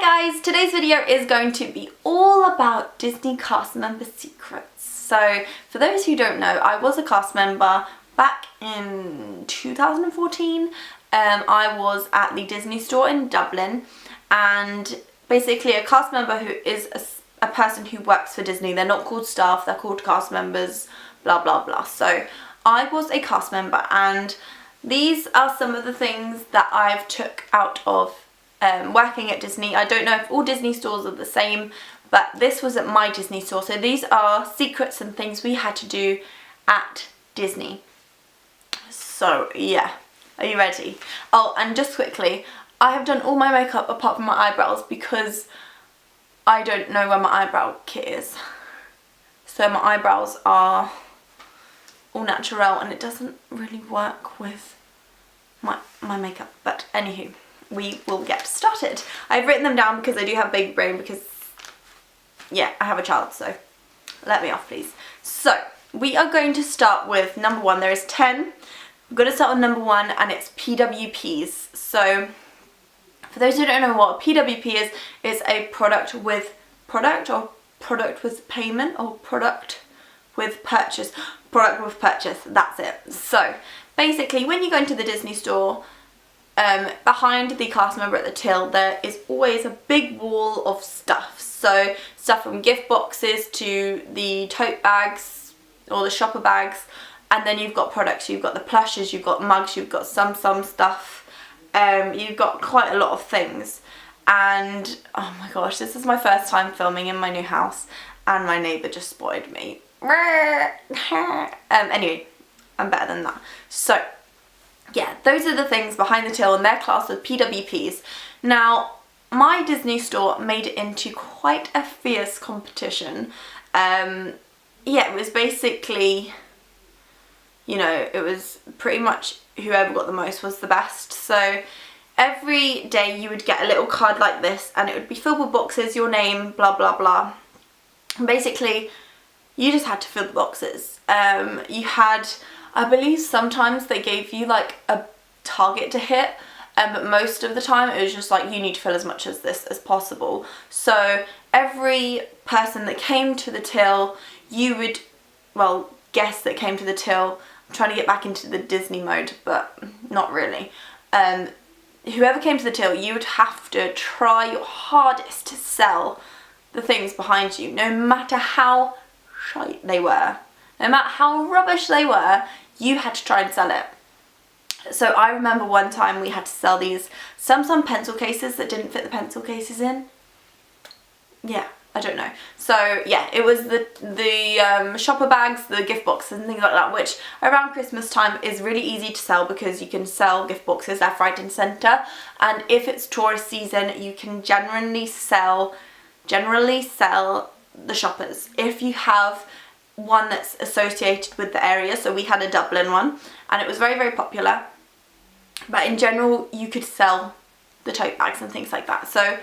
Hi guys, today's video is going to be all about Disney cast member secrets. So for those who don't know, I was a cast member back in 2014. I was at the Disney store in Dublin, and basically a cast member who is a person who works for Disney. They're not called staff, they're called cast members, blah blah blah. So I was a cast member, and these are some of the things that I've took out of working at Disney. I don't know if all Disney stores are the same, but this was at my Disney store. So these are secrets and things we had to do at Disney. So yeah, are you ready? Oh, and just quickly, I have done all my makeup apart from my eyebrows because I don't know where my eyebrow kit is. So my eyebrows are all natural and it doesn't really work with my makeup, but anywho, we will get started. I've written them down because I do have a baby brain because, yeah, I have a child, so let me off please. So we are going to start with number one. There is 10. I'm going to start with number one, and it's PWPs. So for those who don't know what a PWP is, it's a product with product, or product with payment, or product with purchase. Product with purchase, that's it. So basically when you go into the Disney store, behind the cast member at the till, there is always a big wall of stuff. So stuff from gift boxes to the tote bags or the shopper bags, and then you've got products. You've got the plushes, you've got mugs, you've got some stuff. You've got quite a lot of things. And oh my gosh, this is my first time filming in my new house, and my neighbour just spotted me. Anyway, I'm better than that. So yeah, those are the things behind the till, and they're classed as PWPs. Now, my Disney store made it into quite a fierce competition. Yeah, it was basically, you know, it was pretty much whoever got the most was the best. So every day you would get a little card like this, and it would be filled with boxes, your name, blah blah blah. And basically, you just had to fill the boxes. You had, I believe sometimes they gave you like a target to hit, but most of the time it was just like, you need to fill as much as this as possible. So every person that came to the till, you would, well, guess that came to the till. I'm trying to get back into the Disney mode, but not really. Whoever came to the till, you would have to try your hardest to sell the things behind you, no matter how shite they were. No matter how rubbish they were, you had to try and sell it. So I remember one time we had to sell these some pencil cases that didn't fit the pencil cases in. Yeah, I don't know. So yeah, it was the shopper bags, the gift boxes and things like that, which around Christmas time is really easy to sell because you can sell gift boxes left, right and centre. And if it's tourist season, you can generally sell the shoppers. If you have one that's associated with the area, so we had a Dublin one and it was very popular, but in general you could sell the tote bags and things like that. So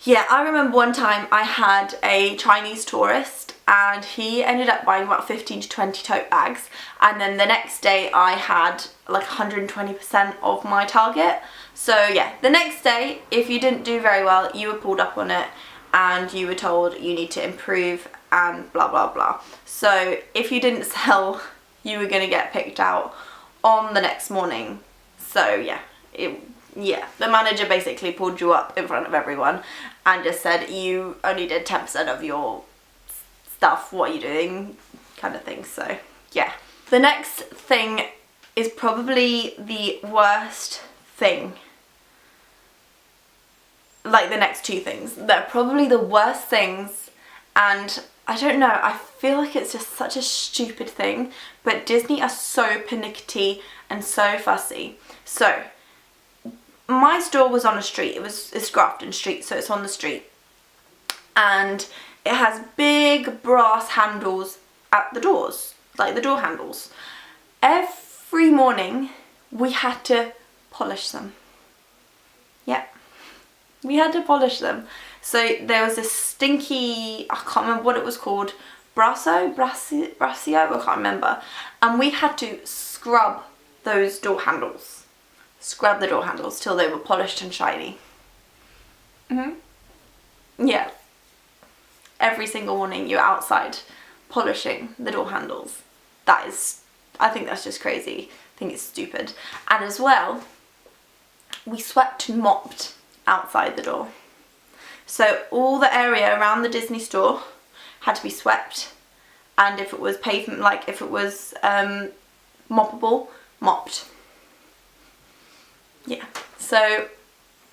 yeah, I remember one time I had a Chinese tourist and he ended up buying about 15 to 20 tote bags, and then the next day I had like 120% of my target. So yeah, the next day if you didn't do very well, you were pulled up on it and you were told you need to improve and blah blah blah. So if you didn't sell, you were going to get picked out on the next morning. So yeah, the manager basically pulled you up in front of everyone and just said, you only did 10% of your stuff, what are you doing, kind of thing. So yeah, the next thing is probably the worst thing. Like the next two things, they're probably the worst things, and I don't know, I feel like it's just such a stupid thing, but Disney are so pernickety and so fussy. So my store was on a street, it's Grafton Street, so it's on the street, and it has big brass handles at the doors, like the door handles. Every morning we had to polish them. Yep. We had to polish them. So there was this stinky, I can't remember what it was called, Brassio, I can't remember. And we had to scrub those door handles. Scrub the door handles till they were polished and shiny. Yeah. Every single morning you're outside polishing the door handles. That is, I think that's just crazy. I think it's stupid. And as well, we swept and mopped outside the door. So all the area around the Disney store had to be swept, and if it was pavement, like if it was moppable, mopped. Yeah, so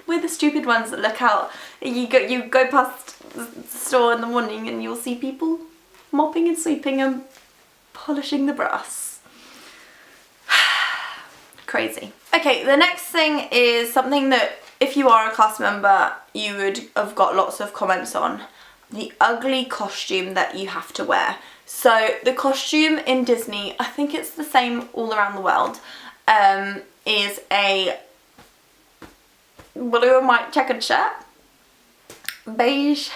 we're the stupid ones that look out. You go past the store in the morning and you'll see people mopping and sweeping and polishing the brass. Crazy. Okay, the next thing is something that if you are a cast member you would have got lots of comments on. The ugly costume that you have to wear. So the costume in Disney, I think it's the same all around the world, is a blue and white checkered shirt, beige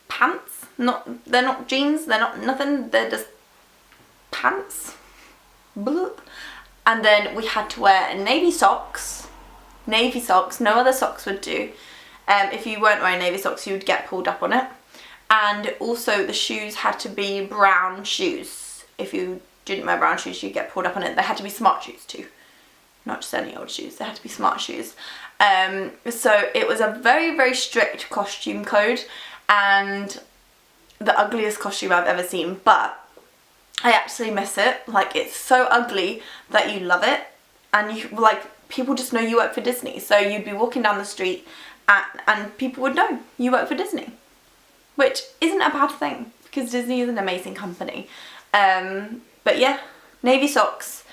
pants, they're not jeans, they're not nothing, they're just pants, bloop. And then we had to wear navy socks, no other socks would do. If you weren't wearing navy socks you would get pulled up on it. And also the shoes had to be brown shoes. If you didn't wear brown shoes you'd get pulled up on it. They had to be smart shoes too, not just any old shoes, they had to be smart shoes. So it was a very, very strict costume code and the ugliest costume I've ever seen, but I actually miss it. Like, it's so ugly that you love it, and you, like, people just know you work for Disney. So you'd be walking down the street and people would know you work for Disney, which isn't a bad thing because Disney is an amazing company. But yeah, navy socks,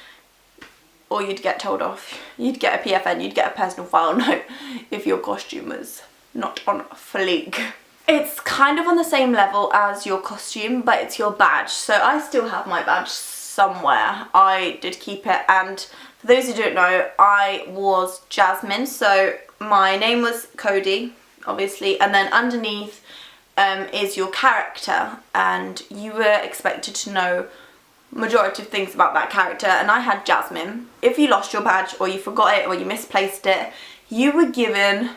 or you'd get told off. You'd get a PFN, you'd get a personal file note if your costume was not on fleek. It's kind of on the same level as your costume, but it's your badge. So I still have my badge somewhere. I did keep it, and for those who don't know, I was Jasmine. So my name was Codie, obviously, and then underneath is your character, and you were expected to know majority of things about that character, and I had Jasmine. If you lost your badge or you forgot it or you misplaced it, you were given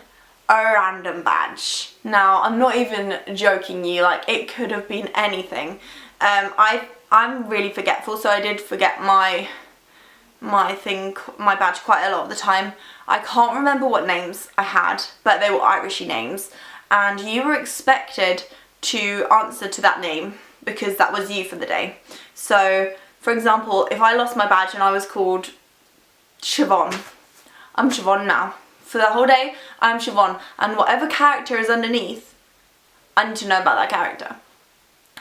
a random badge. Now, I'm not even joking you, like, it could have been anything. I'm really forgetful, so I did forget my badge quite a lot of the time. I can't remember what names I had, but they were Irishy names, and you were expected to answer to that name because that was you for the day. So, for example, if I lost my badge and I was called Siobhan, I'm Siobhan now. For the whole day, I'm Siobhan, and whatever character is underneath, I need to know about that character.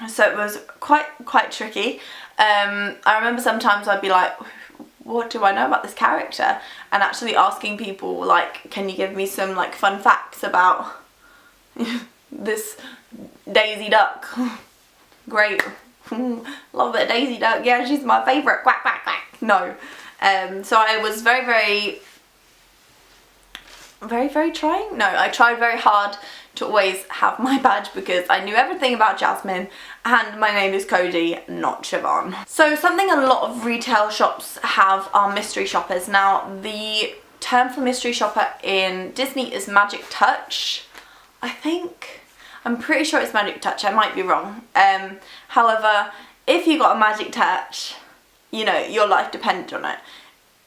So it was quite tricky. I remember sometimes I'd be like, what do I know about this character? And actually asking people, like, can you give me some, like, fun facts about this Daisy Duck? Great. Love it, Daisy Duck. Yeah, she's my favourite. Quack, quack, quack. No. So I was very trying? No, I tried very hard to always have my badge because I knew everything about Jasmine, and my name is Codie, not Siobhan. So something a lot of retail shops have are mystery shoppers. Now, the term for mystery shopper in Disney is magic touch, I think. I'm pretty sure it's magic touch, I might be wrong. However, if you got a magic touch, you know, your life depended on it.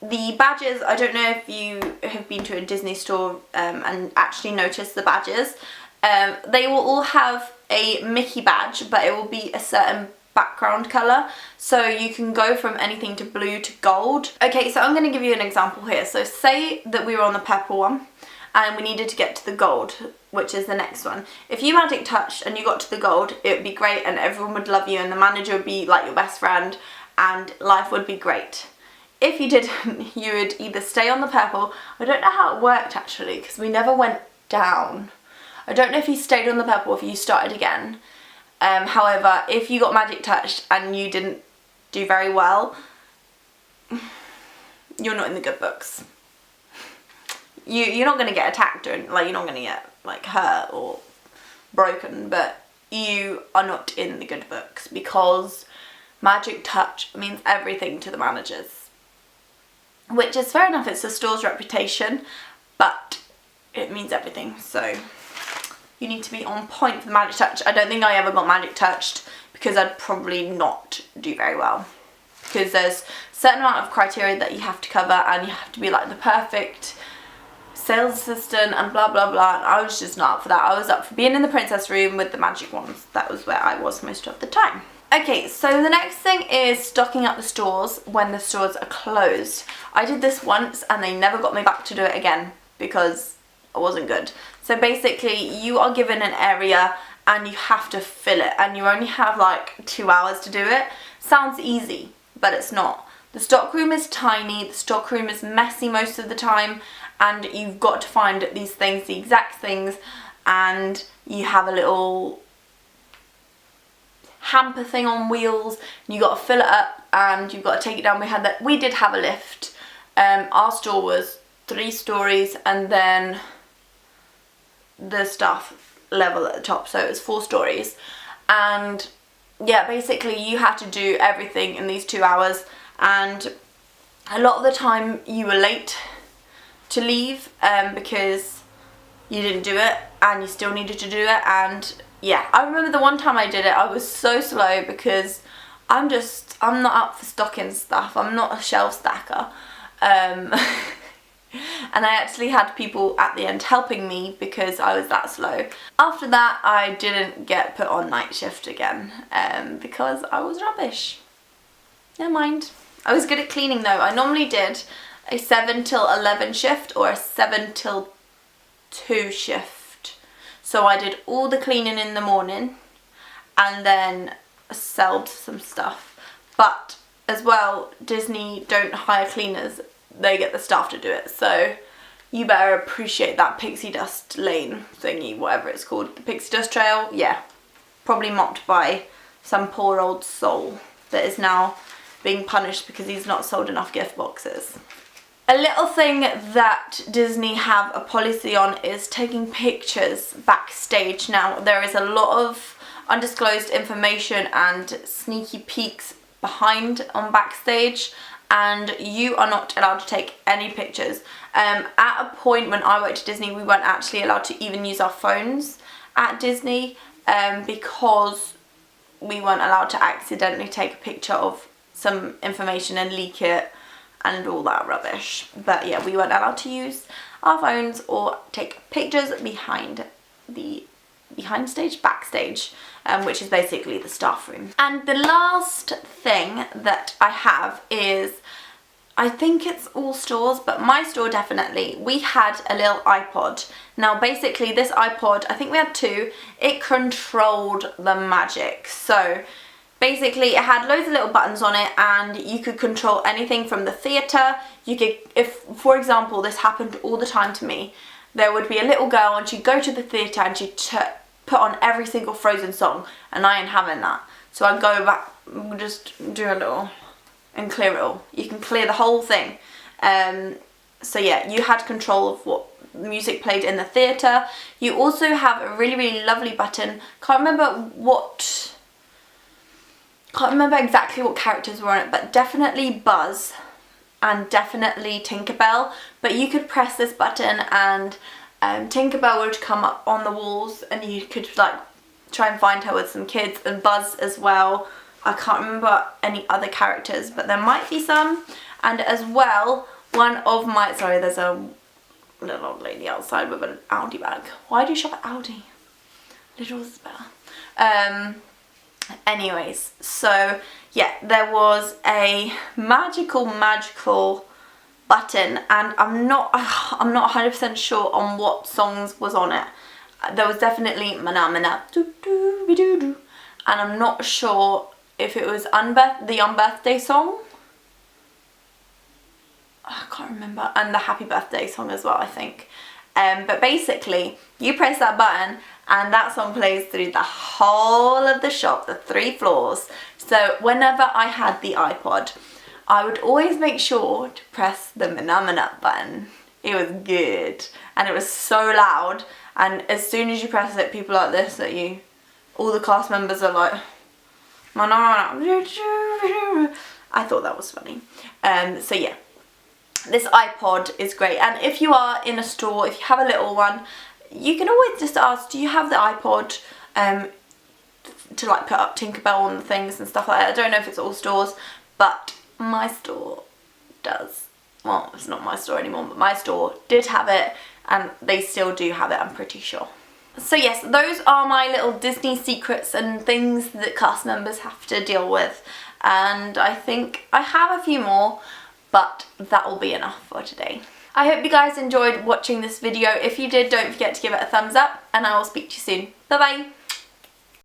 The badges, I don't know if you have been to a Disney store and actually noticed the badges. They will all have a Mickey badge, but it will be a certain background colour. So you can go from anything to blue to gold. Okay, so I'm going to give you an example here. So say that we were on the purple one and we needed to get to the gold, which is the next one. If you magic touched and you got to the gold, it would be great and everyone would love you and the manager would be like your best friend and life would be great. If you didn't, you would either stay on the purple. I don't know how it worked actually, because we never went down. I don't know if you stayed on the purple, if you started again. However, if you got magic touched and you didn't do very well, you're not in the good books. You're not going to get attacked or, like, you're not going to get, like, hurt or broken, but you are not in the good books because magic touch means everything to the managers. Which is fair enough, it's the store's reputation, but it means everything, so you need to be on point for the magic touch. I don't think I ever got magic touched because I'd probably not do very well. Because there's a certain amount of criteria that you have to cover, and you have to be like the perfect sales assistant and blah blah blah, and I was just not up for that. I was up for being in the princess room with the magic wands. That was where I was most of the time. Okay, so the next thing is stocking up the stores when the stores are closed. I did this once and they never got me back to do it again because it wasn't good. So basically you are given an area and you have to fill it, and you only have like 2 hours to do it. Sounds easy, but it's not. The stockroom is tiny, the stockroom is messy most of the time, and you've got to find these things, the exact things, and you have a little hamper thing on wheels, and you got to fill it up and you've got to take it down. We did have a lift. Our store was 3 stories and then the staff level at the top, so it was 4 stories. And yeah, basically you had to do everything in these 2 hours, and a lot of the time you were late to leave because you didn't do it and you still needed to do it. And yeah, I remember the one time I did it, I was so slow because I'm not up for stocking stuff. I'm not a shelf stacker. And I actually had people at the end helping me because I was that slow. After that, I didn't get put on night shift again because I was rubbish. Never mind. I was good at cleaning though. I normally did a 7 till 11 shift or a 7 till 2 shift. So I did all the cleaning in the morning and then sold some stuff. But as well, Disney don't hire cleaners, they get the staff to do it. So you better appreciate that pixie dust lane thingy, whatever it's called. The pixie dust trail, yeah. Probably mopped by some poor old soul that is now being punished because he's not sold enough gift boxes. A little thing that Disney have a policy on is taking pictures backstage. Now, there is a lot of undisclosed information and sneaky peeks behind on backstage, and you are not allowed to take any pictures. At a point when I worked at Disney, we weren't actually allowed to even use our phones at Disney because we weren't allowed to accidentally take a picture of some information and leak it and all that rubbish. But yeah, we weren't allowed to use our phones or take pictures behind stage, backstage, which is basically the staff room. And the last thing that I have is, I think it's all stores, but my store definitely, we had a little iPod. Now basically this iPod, I think we had 2, it controlled the magic. So basically it had loads of little buttons on it and you could control anything from the theatre. You could, if for example this happened all the time to me, there would be a little girl and she'd go to the theatre and she'd put on every single Frozen song, and I ain't having that. So I'd go back, just do a little and clear it all. You can clear the whole thing. So yeah, you had control of what music played in the theatre. You also have a really, really lovely button. Can't remember exactly what characters were on it, but definitely Buzz and definitely Tinkerbell. But you could press this button and Tinkerbell would come up on the walls and you could like try and find her with some kids, and Buzz as well. I can't remember any other characters, but there might be some. And as well, sorry, there's a little old lady outside with an Aldi bag. Why do you shop at Aldi? Little is better. Anyways, so yeah, there was a magical button, and I'm not 100% sure on what songs was on it. There was definitely Mana Mana doo doo be doo doo, and I'm not sure if it was the Unbirthday song. I can't remember, and the Happy Birthday song as well, I think. But basically, you press that button and that song plays through the whole of the shop, the 3 floors. So whenever I had the iPod, I would always make sure to press the Mana Mana button. It was good, and it was so loud, and as soon as you press it, people like this at you. All the cast members are like, Mana Mana. I thought that was funny. So yeah. This iPod is great, and if you are in a store, if you have a little one, you can always just ask, do you have the iPod to like put up Tinkerbell on the things and stuff like that. I don't know if it's all stores, but my store does. Well, it's not my store anymore, but my store did have it, and they still do have it, I'm pretty sure. So yes, those are my little Disney secrets and things that cast members have to deal with. And I think I have a few more, but that will be enough for today. I hope you guys enjoyed watching this video. If you did, don't forget to give it a thumbs up, and I will speak to you soon. Bye bye!